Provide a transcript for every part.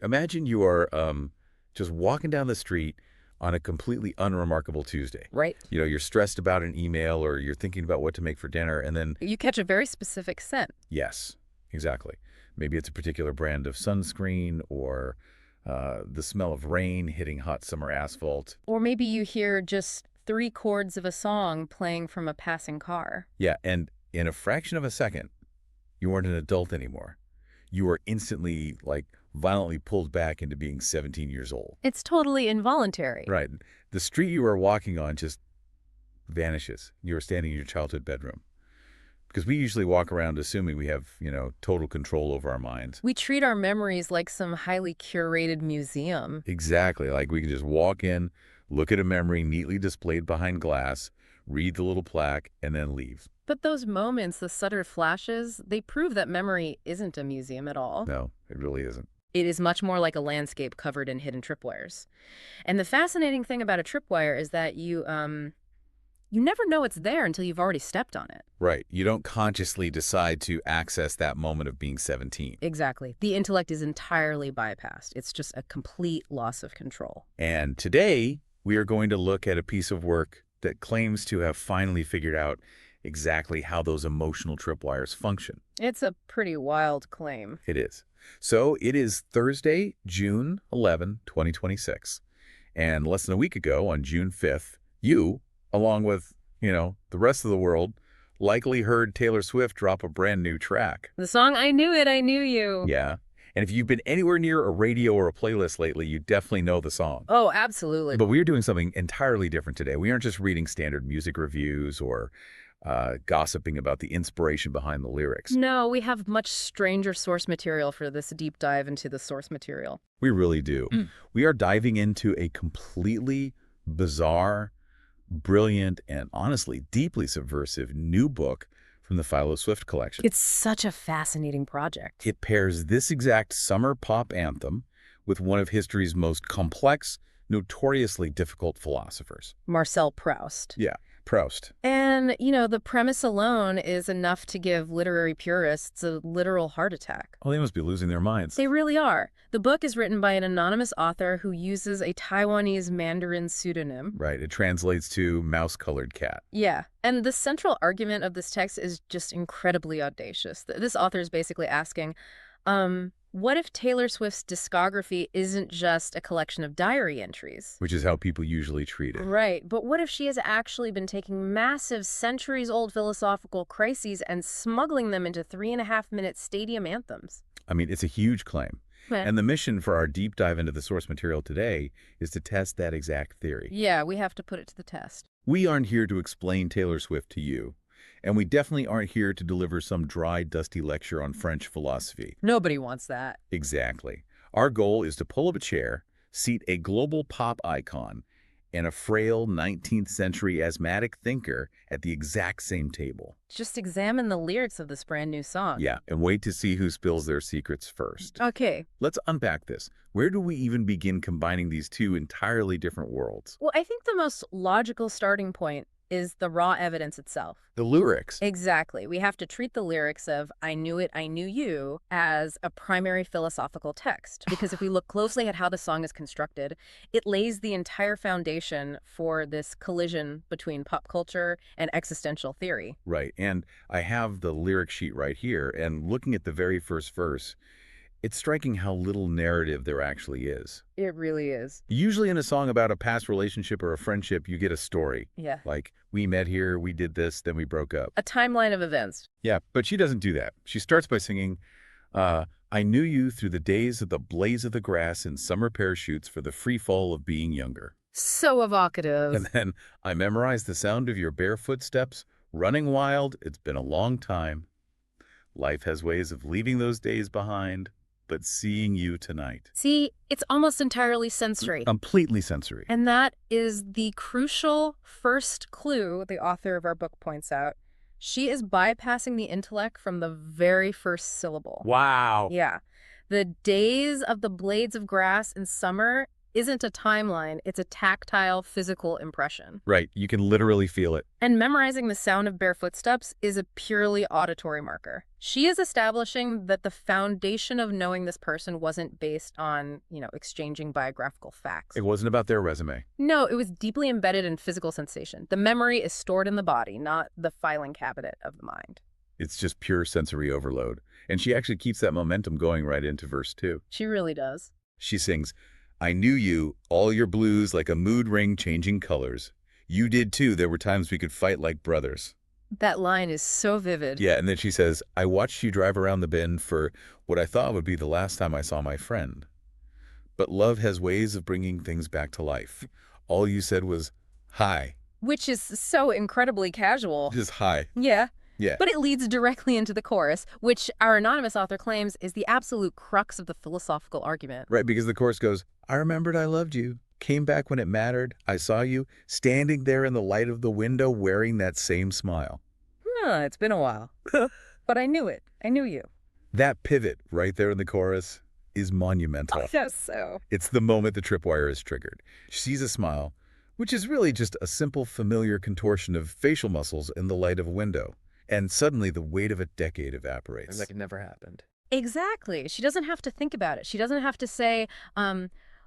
Imagine you are just walking down the street on a completely unremarkable Tuesday. Right. You're stressed about an email or you're thinking about what to make for dinner, and then, You catch a very specific scent. yes, exactly. Maybe it's a particular brand of sunscreen or the smell of rain hitting hot summer asphalt. Or maybe you hear just 3 chords of a song playing from a passing car. Yeah, and in a fraction of a second, you aren't an adult anymore. You are instantly, like, violently pulled back into being 17 years old. It's totally involuntary. Right. The street you are walking on just vanishes. You are standing in your childhood bedroom. Because we usually walk around assuming we have, total control over our minds. We treat our memories like some highly curated museum. Exactly. Like we can just walk in, look at a memory neatly displayed behind glass, read the little plaque, and then leave. But those moments, the subtle flashes, they prove that memory isn't a museum at all. No, it really isn't. It is much more like a landscape covered in hidden tripwires. And the fascinating thing about a tripwire is that you never know it's there until you've already stepped on it. Right. You don't consciously decide to access that moment of being 17. Exactly. The intellect is entirely bypassed. It's just a complete loss of control. And today, we are going to look at a piece of work that claims to have finally figured out exactly how those emotional tripwires function. It's a pretty wild claim. It is. So it is Thursday, June 11, 2026. And less than a week ago, on June 5th, you, along with, the rest of the world, likely heard Taylor Swift drop a brand new track. The song I Knew It, I Knew You. Yeah. And if you've been anywhere near a radio or a playlist lately, you definitely know the song. Oh, absolutely. But we're doing something entirely different today. We aren't just reading standard music reviews or gossiping about the inspiration behind the lyrics. No, we have much stranger source material for this deep dive into the source material. We really do. We are diving into a completely bizarre, brilliant, and honestly deeply subversive new book from the Philo Swift collection. It's such a fascinating project. It pairs this exact summer pop anthem with one of history's most complex, notoriously difficult philosophers. Marcel Proust. Yeah, Proust. And, the premise alone is enough to give literary purists a literal heart attack. Oh, they must be losing their minds. They really are. The book is written by an anonymous author who uses a Taiwanese Mandarin pseudonym. Right, it translates to mouse-colored cat. Yeah, and the central argument of this text is just incredibly audacious. This author is basically asking, what if Taylor Swift's discography isn't just a collection of diary entries? Which is how people usually treat it. Right, but what if she has actually been taking massive, centuries-old philosophical crises and smuggling them into 3.5-minute stadium anthems? I mean, it's a huge claim. And the mission for our deep dive into the source material today is to test that exact theory. Yeah, we have to put it to the test. We aren't here to explain Taylor Swift to you. And we definitely aren't here to deliver some dry, dusty lecture on French philosophy. Nobody wants that. Exactly. Our goal is to pull up a chair, seat a global pop icon, and a frail 19th century asthmatic thinker at the exact same table. Just examine the lyrics of this brand new song. Yeah, and wait to see who spills their secrets first. Okay. Let's unpack this. Where do we even begin combining these two entirely different worlds? Well, I think the most logical starting point is the raw evidence itself. The lyrics. Exactly. We have to treat the lyrics of I Knew It, I Knew You as a primary philosophical text. Because if we look closely at how the song is constructed, it lays the entire foundation for this collision between pop culture and existential theory. Right. And I have the lyric sheet right here. And looking at the very first verse, it's striking how little narrative there actually is. It really is. Usually in a song about a past relationship or a friendship, you get a story. Yeah. Like, we met here, we did this, then we broke up. A timeline of events. Yeah, but she doesn't do that. She starts by singing, I knew you through the days of the blaze of the grass and summer parachutes for the free fall of being younger. So evocative. And then, I memorized the sound of your bare footsteps, running wild, it's been a long time. Life has ways of leaving those days behind, but seeing you tonight. See, it's almost entirely sensory. Completely sensory. And that is the crucial first clue the author of our book points out. She is bypassing the intellect from the very first syllable. Wow. Yeah. The days of the blades of grass in summer isn't a timeline, it's a tactile, physical impression. Right. You can literally feel it. And memorizing the sound of bare footsteps is a purely auditory marker. She is establishing that the foundation of knowing this person wasn't based on, exchanging biographical facts. It wasn't about their resume. No, it was deeply embedded in physical sensation. The memory is stored in the body, not the filing cabinet of the mind. It's just pure sensory overload. And she actually keeps that momentum going right into verse 2. She really does. She sings, I knew you, all your blues like a mood ring changing colors. You did too. There were times we could fight like brothers. That line is so vivid. Yeah, and then she says, I watched you drive around the bend for what I thought would be the last time I saw my friend. But love has ways of bringing things back to life. All you said was, hi. Which is so incredibly casual. Just hi. Yeah. Yeah. But it leads directly into the chorus, which our anonymous author claims is the absolute crux of the philosophical argument. Right, because the chorus goes, I remembered I loved you. Came back when it mattered. I saw you standing there in the light of the window wearing that same smile. It's been a while. But I knew it. I knew you. That pivot right there in the chorus is monumental. Yes, so. It's the moment the tripwire is triggered. She sees a smile, which is really just a simple familiar contortion of facial muscles in the light of a window. And suddenly the weight of a decade evaporates. Like it never happened. Exactly. She doesn't have to think about it. She doesn't have to say,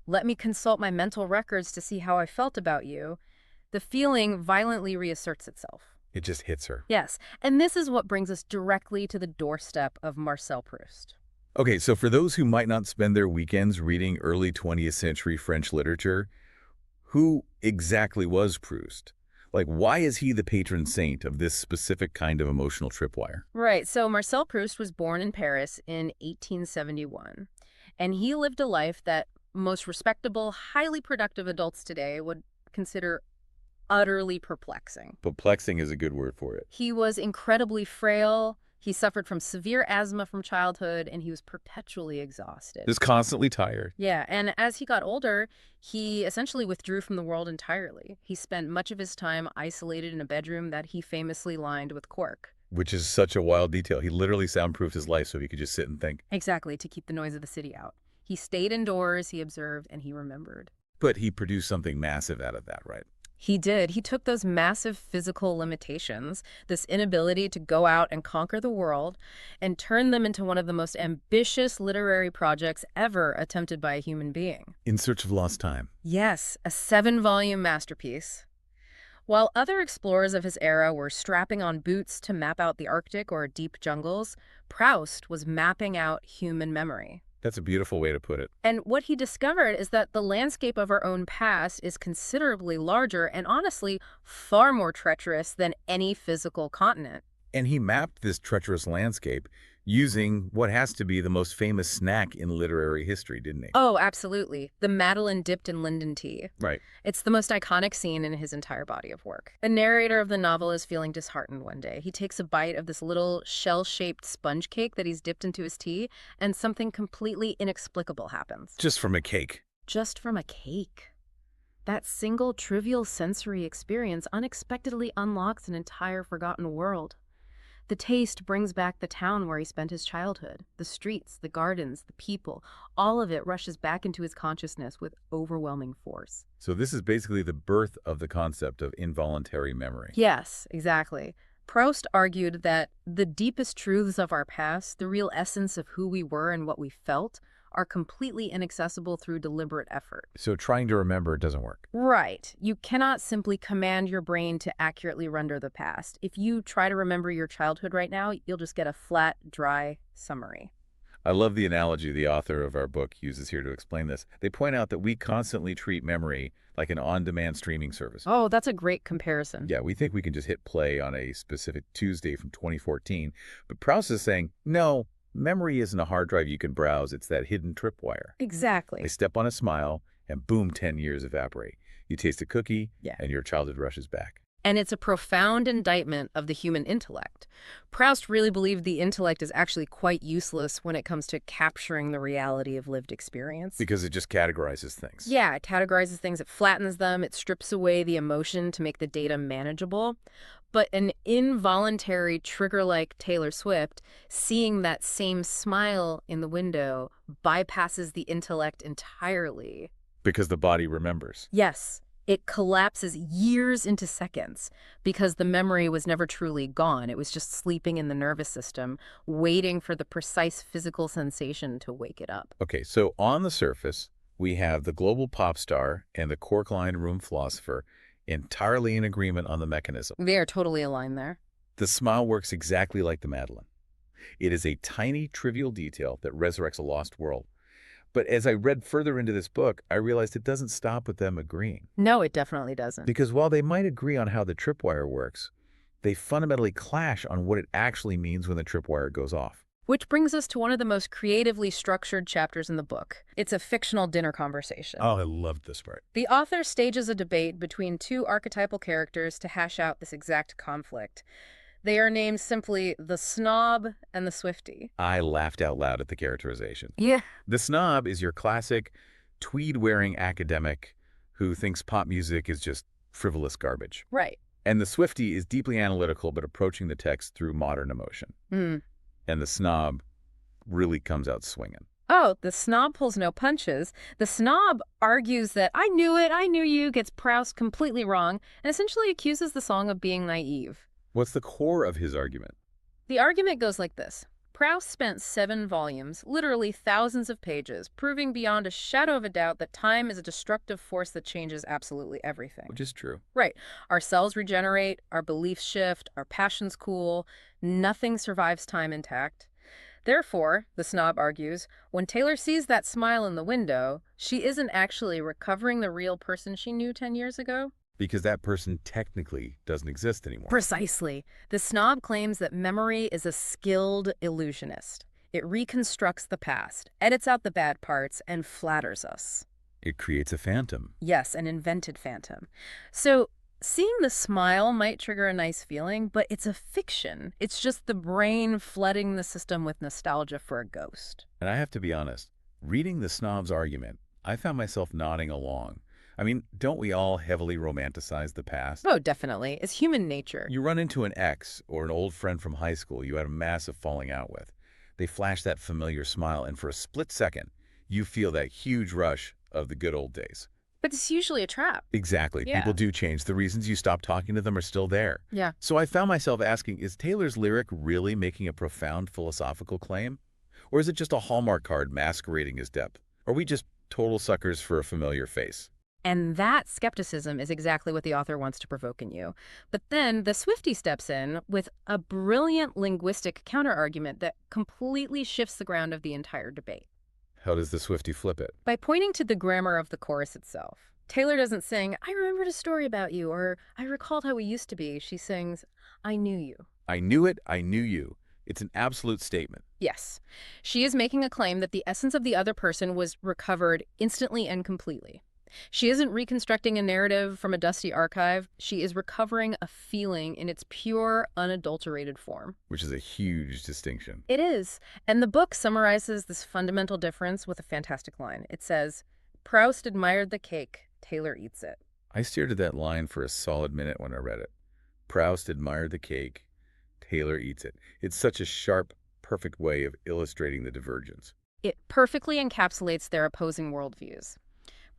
let me consult my mental records to see how I felt about you. The feeling violently reasserts itself. It just hits her. Yes. And this is what brings us directly to the doorstep of Marcel Proust. Okay, so for those who might not spend their weekends reading early 20th century French literature, who exactly was Proust? Like, why is he the patron saint of this specific kind of emotional tripwire? Right. So Marcel Proust was born in Paris in 1871. And he lived a life that most respectable, highly productive adults today would consider utterly perplexing. Perplexing is a good word for it. He was incredibly frail. He suffered from severe asthma from childhood, and he was perpetually exhausted. Just constantly tired. Yeah, and as he got older, he essentially withdrew from the world entirely. He spent much of his time isolated in a bedroom that he famously lined with cork. Which is such a wild detail. He literally soundproofed his life so he could just sit and think. Exactly, to keep the noise of the city out. He stayed indoors, he observed, and he remembered. But he produced something massive out of that, right? He did. He took those massive physical limitations, this inability to go out and conquer the world, and turned them into one of the most ambitious literary projects ever attempted by a human being. In Search of Lost Time. Yes, a 7-volume masterpiece. While other explorers of his era were strapping on boots to map out the Arctic or deep jungles, Proust was mapping out human memory. That's a beautiful way to put it. And what he discovered is that the landscape of our own past is considerably larger and honestly far more treacherous than any physical continent. And he mapped this treacherous landscape using what has to be the most famous snack in literary history, didn't he? Oh, absolutely. The Madeleine dipped in linden tea. Right. It's the most iconic scene in his entire body of work. The narrator of the novel is feeling disheartened one day. He takes a bite of this little shell-shaped sponge cake that he's dipped into his tea, and something completely inexplicable happens. Just from a cake. Just from a cake. That single trivial sensory experience unexpectedly unlocks an entire forgotten world. The taste brings back the town where he spent his childhood, the streets, the gardens, the people. All of it rushes back into his consciousness with overwhelming force. So this is basically the birth of the concept of involuntary memory. Yes, exactly. Proust argued that the deepest truths of our past, the real essence of who we were and what we felt, are completely inaccessible through deliberate effort. So trying to remember doesn't work. Right. You cannot simply command your brain to accurately render the past. If you try to remember your childhood right now, you'll just get a flat, dry summary. I love the analogy the author of our book uses here to explain this. They point out that we constantly treat memory like an on-demand streaming service. Oh, that's a great comparison. Yeah, we think we can just hit play on a specific Tuesday from 2014. But Proust is saying, no, memory isn't a hard drive you can browse. It's that hidden tripwire. Exactly. They step on a smile, and boom, 10 years evaporate. You taste a cookie, and your childhood rushes back. And it's a profound indictment of the human intellect. Proust really believed the intellect is actually quite useless when it comes to capturing the reality of lived experience. Because it just categorizes things. Yeah, it categorizes things, it flattens them, it strips away the emotion to make the data manageable. But an involuntary trigger like Taylor Swift, seeing that same smile in the window bypasses the intellect entirely. Because the body remembers. Yes, it collapses years into seconds because the memory was never truly gone. It was just sleeping in the nervous system, waiting for the precise physical sensation to wake it up. Okay, so on the surface, we have the global pop star and the cork-lined room philosopher entirely in agreement on the mechanism. They are totally aligned there. The smile works exactly like the Madeleine. It is a tiny, trivial detail that resurrects a lost world. But as I read further into this book, I realized it doesn't stop with them agreeing. No, it definitely doesn't. Because while they might agree on how the tripwire works, they fundamentally clash on what it actually means when the tripwire goes off. Which brings us to one of the most creatively structured chapters in the book. It's a fictional dinner conversation. Oh, I loved this part. The author stages a debate between two archetypal characters to hash out this exact conflict. They are named simply the Snob and the Swiftie. I laughed out loud at the characterization. Yeah. The snob is your classic tweed-wearing academic who thinks pop music is just frivolous garbage. Right. And the Swiftie is deeply analytical but approaching the text through modern emotion. And the snob really comes out swinging. Oh, the Snob pulls no punches. The Snob argues that I knew it, I knew you, gets Proust completely wrong, and essentially accuses the song of being naive. What's the core of his argument? The argument goes like this. Proust spent 7 volumes, literally thousands of pages, proving beyond a shadow of a doubt that time is a destructive force that changes absolutely everything. Which is true. Right. Our cells regenerate, our beliefs shift, our passions cool. Nothing survives time intact. Therefore, the Snob argues, when Taylor sees that smile in the window, she isn't actually recovering the real person she knew 10 years ago. Because that person technically doesn't exist anymore. Precisely. The Snob claims that memory is a skilled illusionist. It reconstructs the past, edits out the bad parts, and flatters us. It creates a phantom. Yes, an invented phantom. So, seeing the smile might trigger a nice feeling, but it's a fiction. It's just the brain flooding the system with nostalgia for a ghost. And I have to be honest, reading the snob's argument, I found myself nodding along. I mean, don't we all heavily romanticize the past? Oh, definitely. It's human nature. You run into an ex or an old friend from high school you had a massive falling out with. They flash that familiar smile, and for a split second, you feel that huge rush of the good old days. But it's usually a trap. Exactly. Yeah. People do change. The reasons you stop talking to them are still there. Yeah. So I found myself asking, is Taylor's lyric really making a profound philosophical claim? Or is it just a Hallmark card masquerading as depth? Are we just total suckers for a familiar face? And that skepticism is exactly what the author wants to provoke in you. But then the Swiftie steps in with a brilliant linguistic counterargument that completely shifts the ground of the entire debate. How does the Swiftie flip it? By pointing to the grammar of the chorus itself. Taylor doesn't sing, I remembered a story about you, or I recalled how we used to be. She sings, I knew you. I knew it, I knew you. It's an absolute statement. Yes. She is making a claim that the essence of the other person was recovered instantly and completely. She isn't reconstructing a narrative from a dusty archive. She is recovering a feeling in its pure, unadulterated form. Which is a huge distinction. It is. And the book summarizes this fundamental difference with a fantastic line. It says, Proust admired the cake, Taylor eats it. I stared at that line for a solid minute when I read it. Proust admired the cake, Taylor eats it. It's such a sharp, perfect way of illustrating the divergence. It perfectly encapsulates their opposing worldviews.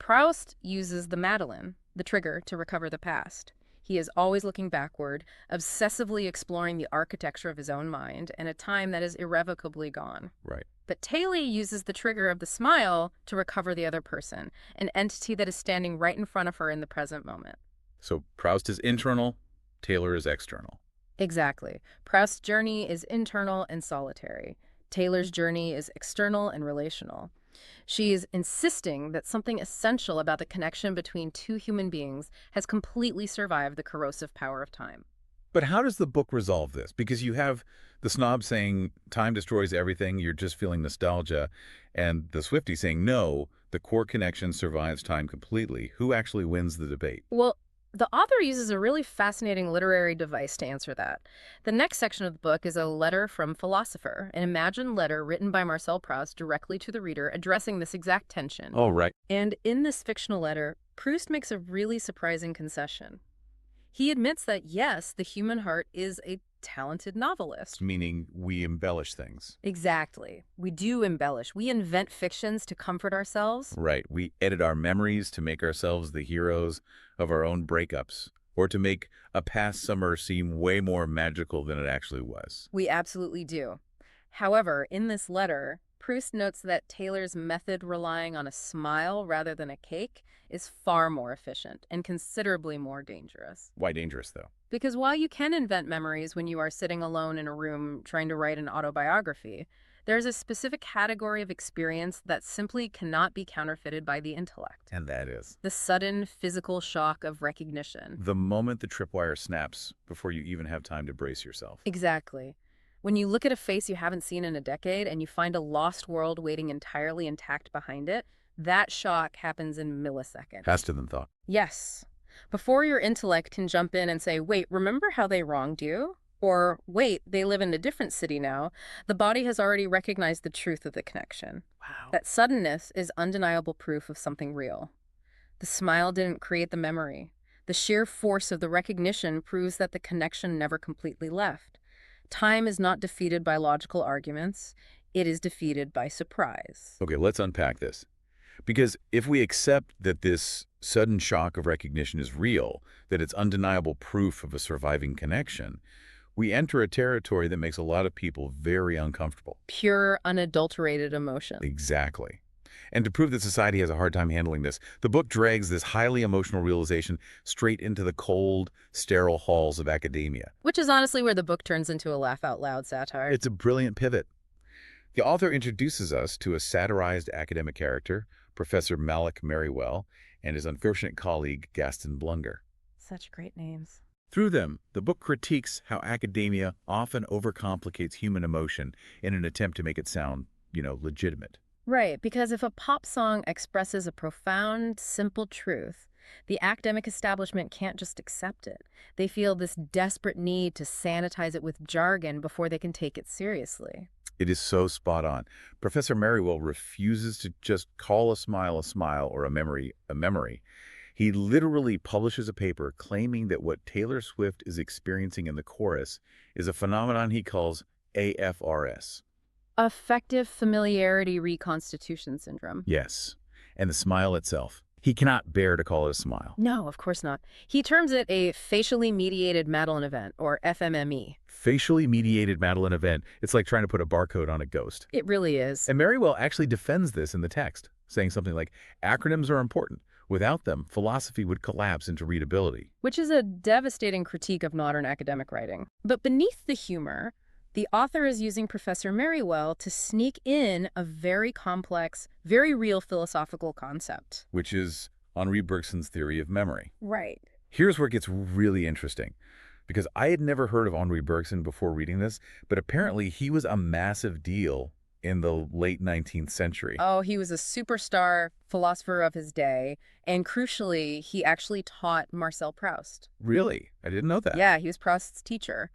Proust uses the Madeleine, the trigger, to recover the past. He is always looking backward, obsessively exploring the architecture of his own mind and a time that is irrevocably gone. Right. But Taylor uses the trigger of the smile to recover the other person, an entity that is standing right in front of her in the present moment. So Proust is internal, Taylor is external. Exactly. Proust's journey is internal and solitary. Taylor's journey is external and relational. She is insisting that something essential about the connection between two human beings has completely survived the corrosive power of time. But how does the book resolve this? Because you have the snob saying time destroys everything, you're just feeling nostalgia, and the Swiftie saying no, the core connection survives time completely. Who actually wins the debate? Well, the author uses a really fascinating literary device to answer that. The next section of the book is a letter from philosopher, an imagined letter written by Marcel Proust directly to the reader addressing this exact tension. Oh, right. And in this fictional letter, Proust makes a really surprising concession. He admits that, yes, the human heart is a talented novelist. Meaning we embellish things. Exactly. We do embellish. We invent fictions to comfort ourselves. Right. We edit our memories to make ourselves the heroes of our own breakups, or to make a past summer seem way more magical than it actually was. We absolutely do. However, in this letter, Proust notes that Taylor's method relying on a smile rather than a cake is far more efficient and considerably more dangerous. Why dangerous, though? Because while you can invent memories when you are sitting alone in a room trying to write an autobiography, there's a specific category of experience that simply cannot be counterfeited by the intellect. And that is The sudden physical shock of recognition. the moment the tripwire snaps before you even have time to brace yourself. Exactly. When you look at a face you haven't seen in a decade and you find a lost world waiting entirely intact behind it, that shock happens in milliseconds. Faster than thought. Yes. Before your intellect can jump in and say, wait, remember how they wronged you? Or, wait, they live in a different city now, the body has already recognized the truth of the connection. Wow. That suddenness is undeniable proof of something real. The smile didn't create the memory. The sheer force of the recognition proves that the connection never completely left. Time is not defeated by logical arguments. It is defeated by surprise. Okay, let's unpack this. Because if we accept that this sudden shock of recognition is real, that it's undeniable proof of a surviving connection, we enter a territory that makes a lot of people very uncomfortable. Pure, unadulterated emotion. Exactly. And to prove that society has a hard time handling this, the book drags this highly emotional realization straight into the cold, sterile halls of academia. Which is honestly where the book turns into a laugh-out-loud satire. It's a brilliant pivot. The author introduces us to a satirized academic character, Professor Malak Merriwell, and his unfortunate colleague, Gaston Blunger. Such great names. Through them, the book critiques how academia often overcomplicates human emotion in an attempt to make it sound, legitimate. Right, because if a pop song expresses a profound, simple truth, the academic establishment can't just accept it. They feel this desperate need to sanitize it with jargon before they can take it seriously. It is so spot on. Professor Merriwell refuses to just call a smile or a memory a memory. He literally publishes a paper claiming that what Taylor Swift is experiencing in the chorus is a phenomenon he calls AFRS. Affective familiarity reconstitution syndrome. Yes, and the smile itself. He cannot bear to call it a smile. No, of course not. He terms it a facially mediated Madeline event, or FMME. Facially mediated Madeline event. It's like trying to put a barcode on a ghost. It really is. And Merriwell actually defends this in the text, saying something like, acronyms are important. Without them, philosophy would collapse into readability. Which is a devastating critique of modern academic writing. But beneath the humor, the author is using Professor Merriwell to sneak in a very complex, very real philosophical concept. Which is Henri Bergson's theory of memory. Right. Here's where it gets really interesting, because I had never heard of Henri Bergson before reading this, but apparently he was a massive deal in the late 19th century. Oh, he was a superstar philosopher of his day, and crucially, he actually taught Marcel Proust. Really? I didn't know that. Yeah, he was Proust's teacher.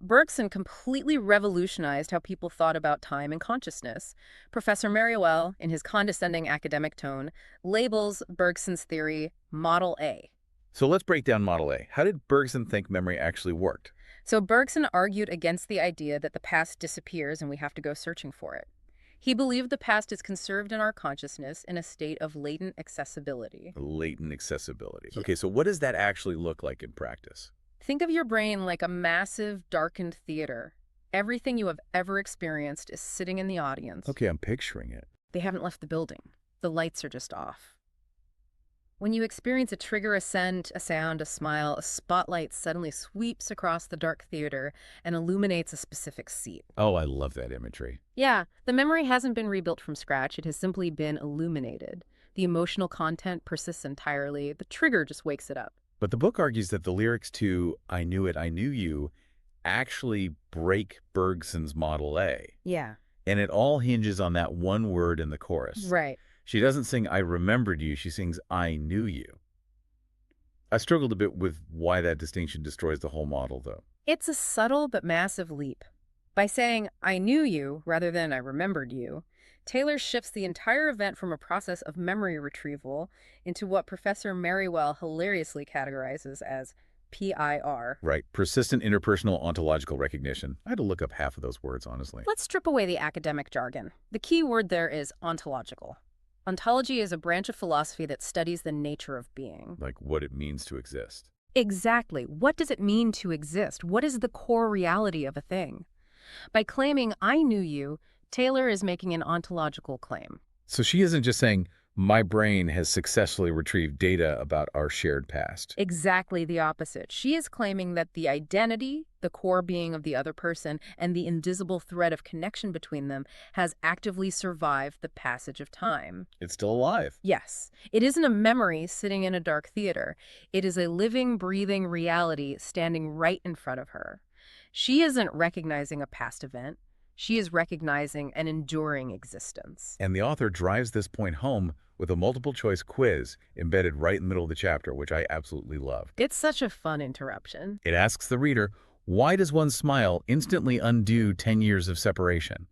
Bergson completely revolutionized how people thought about time and consciousness. Professor Merriwell, in his condescending academic tone, labels Bergson's theory Model A. So let's break down Model A. How did Bergson think memory actually worked? So Bergson argued against the idea that the past disappears and we have to go searching for it. He believed the past is conserved in our consciousness in a state of latent accessibility. Latent accessibility. Okay, so what does that actually look like in practice? Think of your brain like a massive, darkened theater. Everything you have ever experienced is sitting in the audience. Okay, I'm picturing it. They haven't left the building. The lights are just off. When you experience a trigger, a scent, a sound, a smile, a spotlight suddenly sweeps across the dark theater and illuminates a specific seat. Oh, I love that imagery. Yeah, the memory hasn't been rebuilt from scratch. It has simply been illuminated. The emotional content persists entirely. The trigger just wakes it up. But the book argues that the lyrics to I Knew It, I Knew You actually break Bergson's Model A. Yeah. And it all hinges on that one word in the chorus. Right. She doesn't sing I remembered you, she sings I knew you. I struggled a bit with why that distinction destroys the whole model, though. It's a subtle but massive leap. By saying I knew you rather than I remembered you, Taylor shifts the entire event from a process of memory retrieval into what Professor Merriwell hilariously categorizes as PIR. Right. Persistent interpersonal ontological recognition. I had to look up half of those words, honestly. Let's strip away the academic jargon. The key word there is ontological. Ontology is a branch of philosophy that studies the nature of being. Like what it means to exist. Exactly. What does it mean to exist? What is the core reality of a thing? By claiming, I knew you, Taylor is making an ontological claim. So she isn't just saying, my brain has successfully retrieved data about our shared past. Exactly the opposite. She is claiming that the identity, the core being of the other person, and the indivisible thread of connection between them has actively survived the passage of time. It's still alive. Yes, it isn't a memory sitting in a dark theater. It is a living, breathing reality standing right in front of her. She isn't recognizing a past event. She is recognizing an enduring existence. And the author drives this point home with a multiple-choice quiz embedded right in the middle of the chapter, which I absolutely love. It's such a fun interruption. It asks the reader, why does one smile instantly undo 10 years of separation?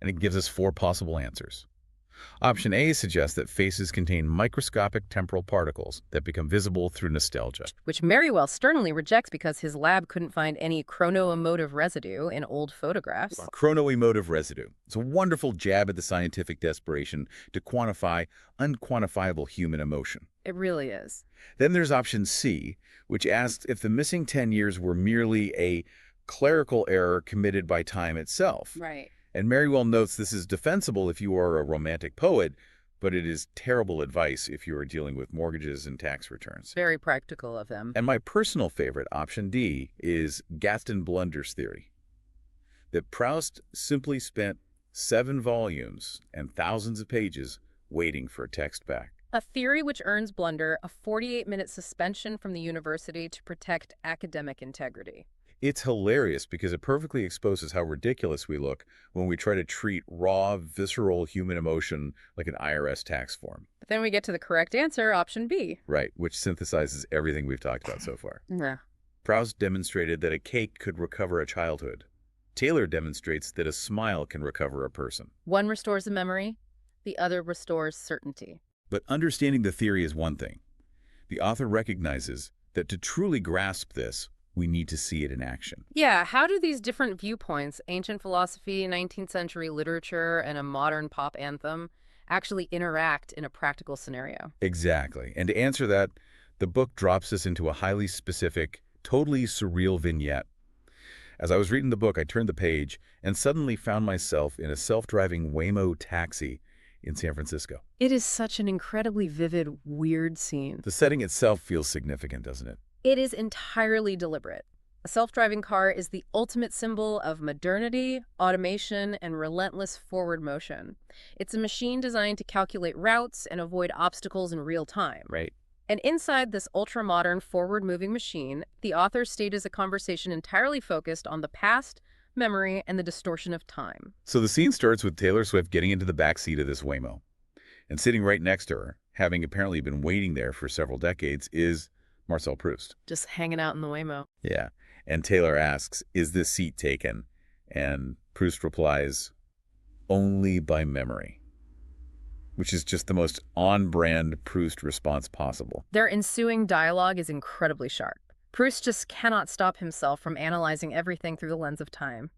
And it gives us 4 possible answers. Option A suggests that faces contain microscopic temporal particles that become visible through nostalgia. Which Merriwell sternly rejects because his lab couldn't find any chrono-emotive residue in old photographs. Chrono-emotive residue. It's a wonderful jab at the scientific desperation to quantify unquantifiable human emotion. It really is. Then there's option C, which asks if the missing 10 years were merely a clerical error committed by time itself. Right. And Merriwell notes this is defensible if you are a romantic poet, but it is terrible advice if you are dealing with mortgages and tax returns. Very practical of them. And my personal favorite, option D, is Gaston Blunder's theory, that Proust simply spent 7 volumes and thousands of pages waiting for a text back. A theory which earns Blunder a 48-minute suspension from the university to protect academic integrity. It's hilarious because it perfectly exposes how ridiculous we look when we try to treat raw, visceral human emotion like an IRS tax form. But then we get to the correct answer, option B. Right, which synthesizes everything we've talked about so far. Yeah. Proust demonstrated that a cake could recover a childhood. Taylor demonstrates that a smile can recover a person. One restores a memory, the other restores certainty. But understanding the theory is one thing. The author recognizes that to truly grasp this, we need to see it in action. Yeah, how do these different viewpoints, ancient philosophy, 19th century literature, and a modern pop anthem, actually interact in a practical scenario? Exactly. And to answer that, the book drops us into a highly specific, totally surreal vignette. As I was reading the book, I turned the page and suddenly found myself in a self-driving Waymo taxi in San Francisco. It is such an incredibly vivid, weird scene. The setting itself feels significant, doesn't it? It is entirely deliberate. A self-driving car is the ultimate symbol of modernity, automation, and relentless forward motion. It's a machine designed to calculate routes and avoid obstacles in real time. Right. And inside this ultra-modern, forward-moving machine, the author stages a conversation entirely focused on the past, memory, and the distortion of time. So the scene starts with Taylor Swift getting into the back seat of this Waymo. And sitting right next to her, having apparently been waiting there for several decades, is Marcel Proust. Just hanging out in the Waymo. Yeah. And Taylor asks, is this seat taken? And Proust replies, only by memory. Which is just the most on-brand Proust response possible. Their ensuing dialogue is incredibly sharp. Proust just cannot stop himself from analyzing everything through the lens of time.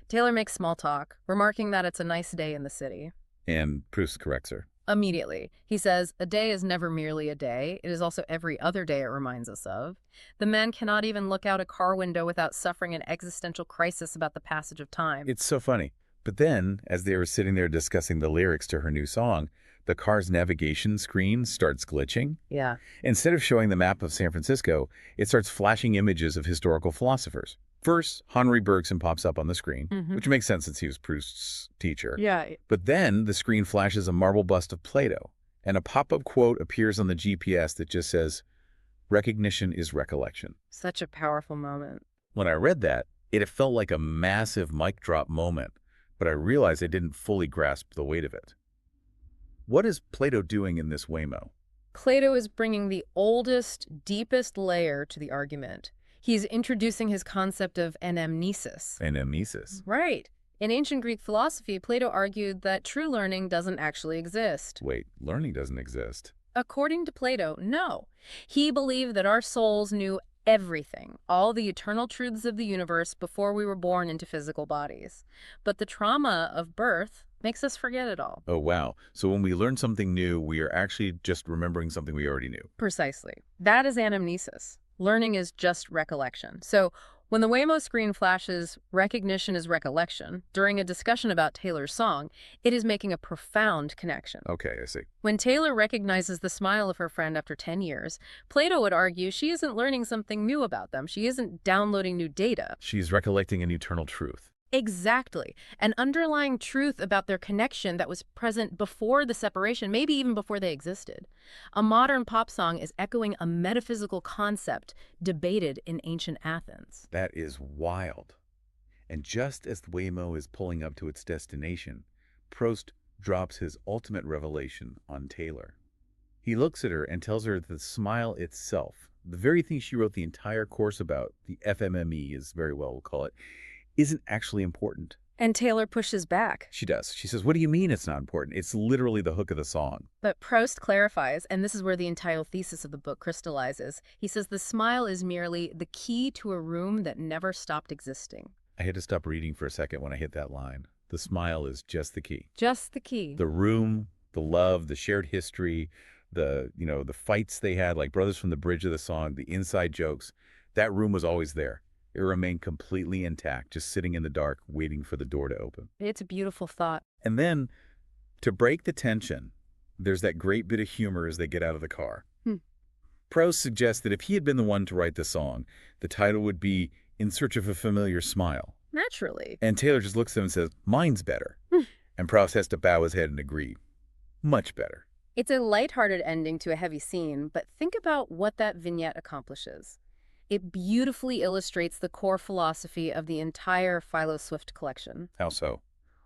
Taylor makes small talk, remarking that it's a nice day in the city. And Proust corrects her. Immediately, he says, a day is never merely a day. It is also every other day it reminds us of. The man cannot even look out a car window without suffering an existential crisis about the passage of time. It's so funny. But then, as they were sitting there discussing the lyrics to her new song, the car's navigation screen starts glitching. Yeah. Instead of showing the map of San Francisco, it starts flashing images of historical philosophers. First, Henri Bergson pops up on the screen, which makes sense since he was Proust's teacher. Yeah. But then the screen flashes a marble bust of Plato, and a pop-up quote appears on the GPS that just says, recognition is recollection. Such a powerful moment. When I read that, it felt like a massive mic drop moment, but I realized I didn't fully grasp the weight of it. What is Plato doing in this Waymo? Plato is bringing the oldest, deepest layer to the argument. He's introducing his concept of anamnesis. Anamnesis. Right. In ancient Greek philosophy, Plato argued that true learning doesn't actually exist. Wait, learning doesn't exist. According to Plato, no. He believed that our souls knew Everything, all the eternal truths of the universe before we were born into physical bodies. But the trauma of birth makes us forget it all. Oh, wow. So when we learn something new, we are actually just remembering something we already knew. Precisely. That is anamnesis. Learning is just recollection. So when the Waymo screen flashes recognition is recollection during a discussion about Taylor's song, it is making a profound connection. Okay, I see. When Taylor recognizes the smile of her friend after 10 years, Plato would argue she isn't learning something new about them. She isn't downloading new data. She's recollecting an eternal truth. Exactly. An underlying truth about their connection that was present before the separation, maybe even before they existed. A modern pop song is echoing a metaphysical concept debated in ancient Athens. That is wild. And just as the Waymo is pulling up to its destination, Proust drops his ultimate revelation on Taylor. He looks at her and tells her that the smile itself, the very thing she wrote the entire course about, the FMME is very well we'll call it, isn't actually important. And Taylor pushes back. She does. She says, what do you mean it's not important? It's literally the hook of the song. But Proust clarifies, and this is where the entire thesis of the book crystallizes. He says the smile is merely the key to a room that never stopped existing. I had to stop reading for a second when I hit that line. The smile is just the key. Just the key. The room, the love, the shared history, the fights they had, like Brothers from the Bridge of the song, the inside jokes, that room was always there. It remained completely intact, just sitting in the dark, waiting for the door to open. It's a beautiful thought. And then, to break the tension, there's that great bit of humor as they get out of the car. Proust suggests that if he had been the one to write the song, the title would be In Search of a Familiar Smile. Naturally. And Taylor just looks at him and says, mine's better. And Proust has to bow his head and agree. Much better. It's a lighthearted ending to a heavy scene, but think about what that vignette accomplishes. It beautifully illustrates the core philosophy of the entire Philo Swift collection. How so?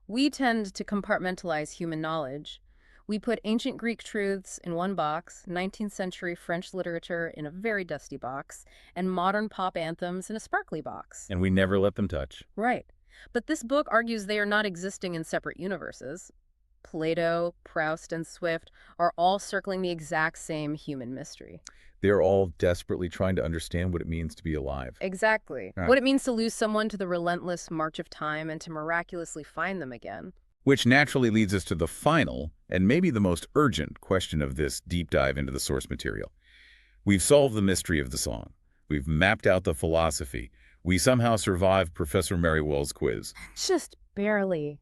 We tend to compartmentalize human knowledge. We put ancient Greek truths in one box, 19th century French literature in a very dusty box, and modern pop anthems in a sparkly box. And we never let them touch. Right. But this book argues they are not existing in separate universes. Plato, Proust, and Swift are all circling the exact same human mystery. They're all desperately trying to understand what it means to be alive. Exactly. Right. What it means to lose someone to the relentless march of time and to miraculously find them again. Which naturally leads us to the final, and maybe the most urgent, question of this deep dive into the source material. We've solved the mystery of the song. We've mapped out the philosophy. We somehow survived Professor Merriwell's quiz. Just barely.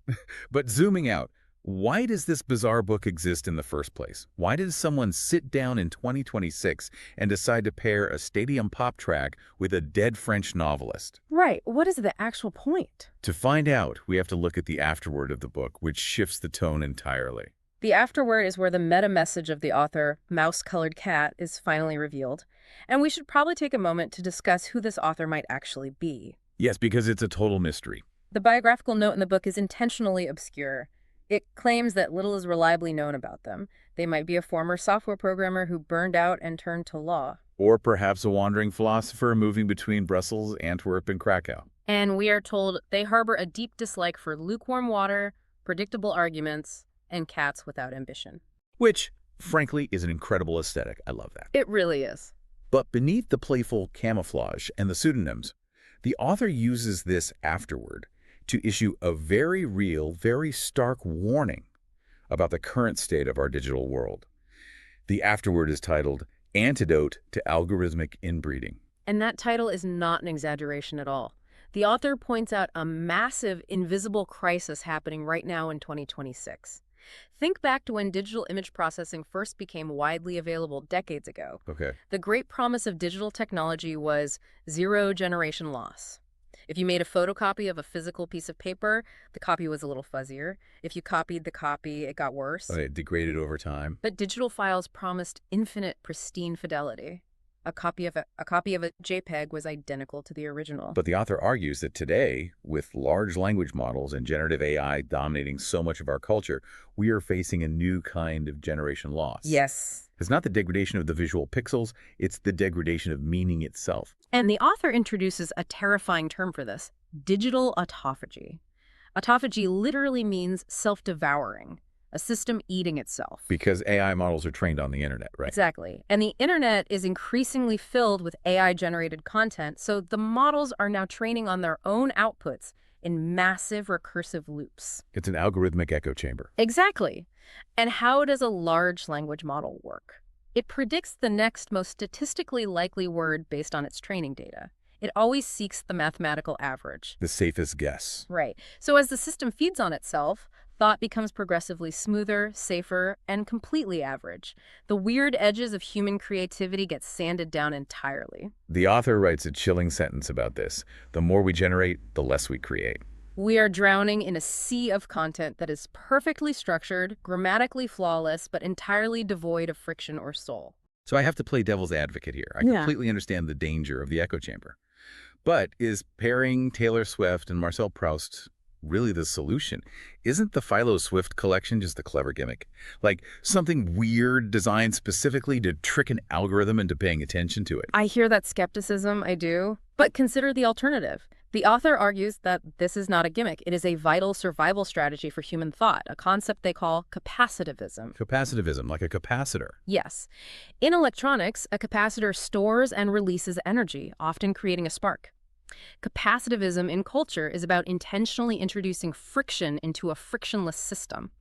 But zooming out, why does this bizarre book exist in the first place? Why did someone sit down in 2026 and decide to pair a stadium pop track with a dead French novelist? Right. What is the actual point? To find out, we have to look at the afterword of the book, which shifts the tone entirely. The afterword is where the meta-message of the author, Mouse-Colored Cat, is finally revealed. And we should probably take a moment to discuss who this author might actually be. Yes, because it's a total mystery. The biographical note in the book is intentionally obscure. It claims that little is reliably known about them. They might be a former software programmer who burned out and turned to law. Or perhaps a wandering philosopher moving between Brussels, Antwerp, and Krakow. And we are told they harbor a deep dislike for lukewarm water, predictable arguments, and cats without ambition. Which, frankly, is an incredible aesthetic. I love that. It really is. But beneath the playful camouflage and the pseudonyms, the author uses this afterword to issue a very real, very stark warning about the current state of our digital world. The afterword is titled Antidote to Algorithmic Inbreeding. And that title is not an exaggeration at all. The author points out a massive, invisible crisis happening right now in 2026. Think back to when digital image processing first became widely available decades ago. Okay. The great promise of digital technology was zero generation loss. If you made a photocopy of a physical piece of paper, the copy was a little fuzzier. If you copied the copy, it got worse. It degraded over time. But digital files promised infinite, pristine fidelity. A copy of a JPEG was identical to the original. But the author argues that today, with large language models and generative AI dominating so much of our culture, we are facing a new kind of generation loss. Yes. It's not the degradation of the visual pixels, it's the degradation of meaning itself. And the author introduces a terrifying term for this, digital autophagy. Autophagy literally means self-devouring. a system eating itself. Because AI models are trained on the internet, right? Exactly. And the internet is increasingly filled with AI-generated content, so the models are now training on their own outputs in massive recursive loops. It's an algorithmic echo chamber. Exactly. And how does a large language model work? It predicts the next most statistically likely word based on its training data. It always seeks the mathematical average. The safest guess. Right. So as the system feeds on itself, thought becomes progressively smoother, safer, and completely average. The weird edges of human creativity get sanded down entirely. The author writes a chilling sentence about this. The more we generate, the less we create. We are drowning in a sea of content that is perfectly structured, grammatically flawless, but entirely devoid of friction or soul. So I have to play devil's advocate here. I completely understand the danger of the echo chamber. But is pairing Taylor Swift and Marcel Proust really the solution? Isn't the Philo Swift collection just a clever gimmick? Like something weird designed specifically to trick an algorithm into paying attention to it? I hear that skepticism, I do. But consider the alternative. The author argues that this is not a gimmick. It is a vital survival strategy for human thought, a concept they call capacitivism. Capacitivism, like a capacitor. Yes. In electronics, a capacitor stores and releases energy, often creating a spark. Capacitivism in culture is about intentionally introducing friction into a frictionless system.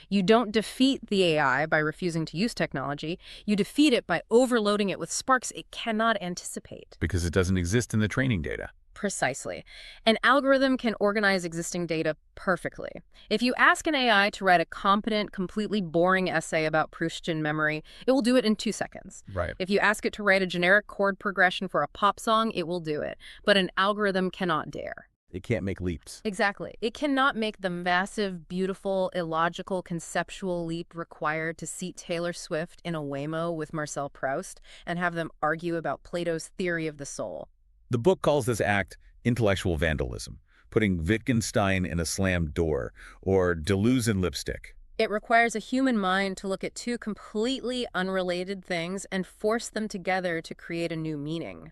You don't defeat the AI by refusing to use technology. You defeat it by overloading it with sparks it cannot anticipate. Because it doesn't exist in the training data. Precisely. An algorithm can organize existing data perfectly. If you ask an AI to write a competent, completely boring essay about Proustian memory, it will do it in 2 seconds. Right. If you ask it to write a generic chord progression for a pop song, it will do it. But an algorithm cannot dare. It can't make leaps. Exactly. It cannot make the massive, beautiful, illogical, conceptual leap required to seat Taylor Swift in a Waymo with Marcel Proust and have them argue about Plato's theory of the soul. The book calls this act intellectual vandalism, putting Wittgenstein in a slammed door, or Deleuze in lipstick. It requires a human mind to look at two completely unrelated things and force them together to create a new meaning.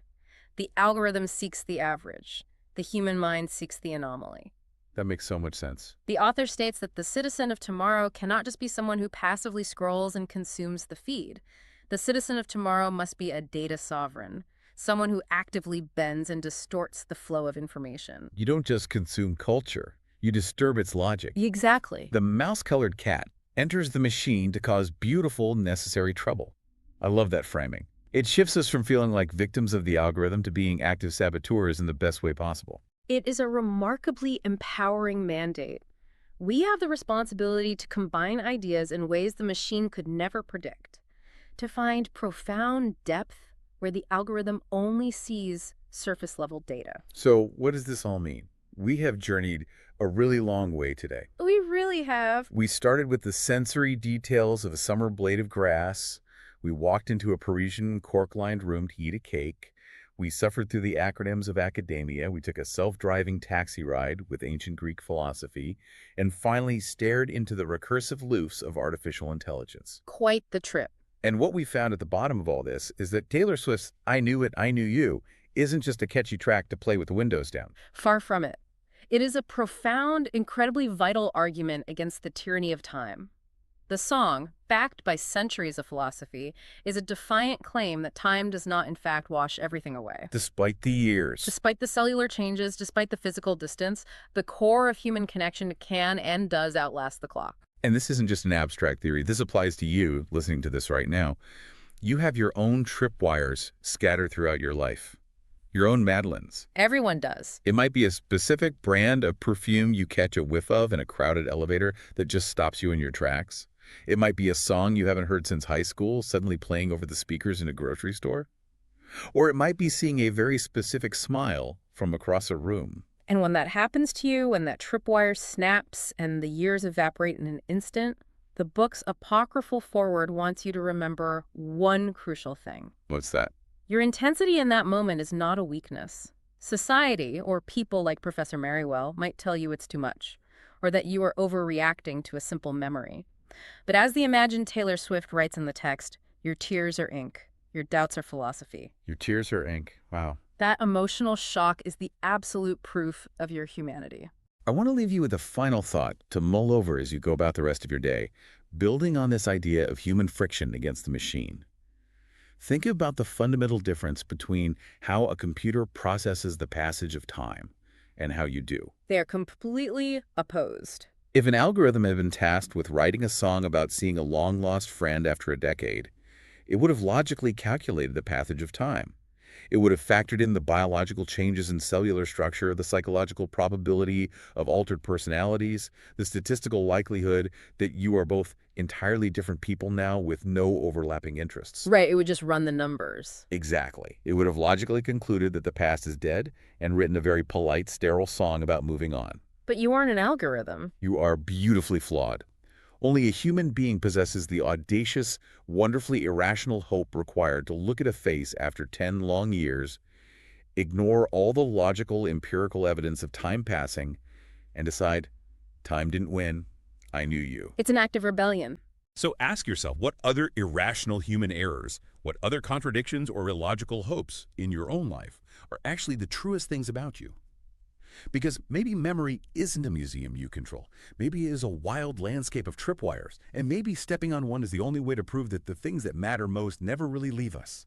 The algorithm seeks the average. The human mind seeks the anomaly. That makes so much sense. The author states that the citizen of tomorrow cannot just be someone who passively scrolls and consumes the feed. The citizen of tomorrow must be a data sovereign, someone who actively bends and distorts the flow of information. You don't just consume culture. You disturb its logic. Exactly. The mouse-colored cat enters the machine to cause beautiful, necessary trouble. I love that framing. It shifts us from feeling like victims of the algorithm to being active saboteurs in the best way possible. It is a remarkably empowering mandate. We have the responsibility to combine ideas in ways the machine could never predict, to find profound depth where the algorithm only sees surface-level data. So what does this all mean? We have journeyed a really long way today. We really have. We started with the sensory details of a summer blade of grass. We walked into a Parisian cork-lined room to eat a cake. We suffered through the acronyms of academia. We took a self-driving taxi ride with ancient Greek philosophy, and finally stared into the recursive loops of artificial intelligence. Quite the trip. And what we found at the bottom of all this is that Taylor Swift's I Knew It, I Knew You isn't just a catchy track to play with the windows down. Far from it. It is a profound, incredibly vital argument against the tyranny of time. The song, backed by centuries of philosophy, is a defiant claim that time does not in fact wash everything away. Despite the years. Despite the cellular changes, despite the physical distance, the core of human connection can and does outlast the clock. And this isn't just an abstract theory. This applies to you listening to this right now. You have your own tripwires scattered throughout your life. Your own Madeleines. Everyone does. It might be a specific brand of perfume you catch a whiff of in a crowded elevator that just stops you in your tracks. It might be a song you haven't heard since high school, suddenly playing over the speakers in a grocery store. Or it might be seeing a very specific smile from across a room. And when that happens to you, when that tripwire snaps and the years evaporate in an instant, the book's apocryphal foreword wants you to remember one crucial thing. What's that? Your intensity in that moment is not a weakness. Society, or people like Professor Merriwell, might tell you it's too much, or that you are overreacting to a simple memory. But as the imagined Taylor Swift writes in the text, your tears are ink, your doubts are philosophy. Your tears are ink. Wow. That emotional shock is the absolute proof of your humanity. I want to leave you with a final thought to mull over as you go about the rest of your day, building on this idea of human friction against the machine. Think about the fundamental difference between how a computer processes the passage of time and how you do. They are completely opposed. If an algorithm had been tasked with writing a song about seeing a long-lost friend after a decade, it would have logically calculated the passage of time. It would have factored in the biological changes in cellular structure, the psychological probability of altered personalities, the statistical likelihood that you are both entirely different people now with no overlapping interests. Right, it would just run the numbers. Exactly. It would have logically concluded that the past is dead and written a very polite, sterile song about moving on. But you aren't an algorithm. You are beautifully flawed. Only a human being possesses the audacious, wonderfully irrational hope required to look at a face after 10 long years, ignore all the logical, empirical evidence of time passing, and decide, time didn't win, I knew you. It's an act of rebellion. So ask yourself what other irrational human errors, what other contradictions or illogical hopes in your own life are actually the truest things about you. Because maybe memory isn't a museum you control. Maybe it is a wild landscape of tripwires, and maybe stepping on one is the only way to prove that the things that matter most never really leave us.